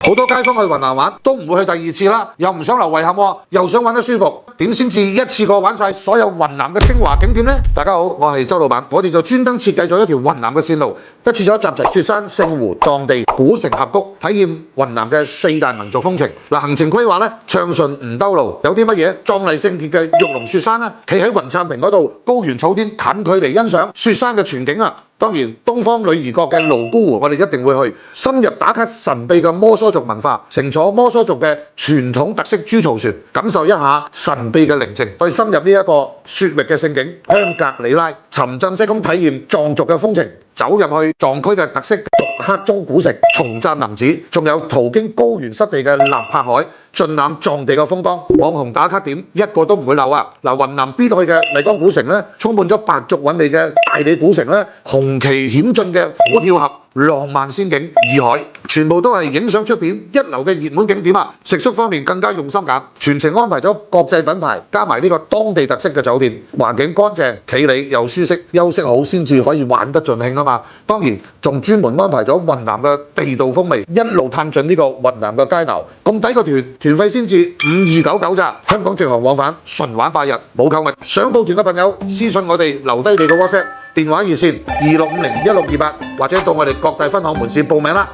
好多街坊去雲南玩都唔會去第二次啦，又唔想留遺憾喎，又想玩得舒服，點先至一次過玩晒所有雲南嘅精華景點呢？大家好，我係周老闆，我哋就專登設計咗一條雲南嘅線路，一次咗集齊雪山、聖湖、藏地、古城峽谷，體驗雲南嘅四大民族風情。行程規劃咧暢順唔兜路，有啲乜嘢壯麗聖潔嘅玉龍雪山啦，企喺雲杉坪嗰度，高原草甸近距離欣賞雪山嘅全景啊！當然，東方女兒國嘅瀘沽湖，我哋一定會去深入打卡神秘嘅摩梭族文化，乘坐摩梭族嘅傳統特色豬槽船，感受一下神秘嘅寧靜，去深入呢一個雪域嘅聖景香格里拉，沉浸式咁體驗藏族嘅風情，走入去藏區嘅特色玉克宗古城、松贊林子，仲有途經高原濕地嘅納帕海，盡覽藏地嘅風光。網紅打卡點一個都唔會漏啊！雲南必去嘅麗江古城咧，充滿咗白族韻味嘅大理古城咧，雄奇險峻嘅虎跳峽。浪漫仙境、洱海，全部都係影相出片一流嘅熱門景點啊！食宿方面更加用心揀，全程安排咗國際品牌，加埋呢個當地特色嘅酒店，環境乾淨、企理又舒適，休息好先至可以玩得盡興啊嘛！當然仲專門安排咗雲南嘅地道風味，一路探進呢個雲南嘅街鬧，咁抵個團，團費先至5299咋，香港直航往返，純玩8日，冇購物。想報團嘅朋友私信我哋，留低你個 WhatsApp。電話熱線26501628，或者到我哋各大分行門市報名啦。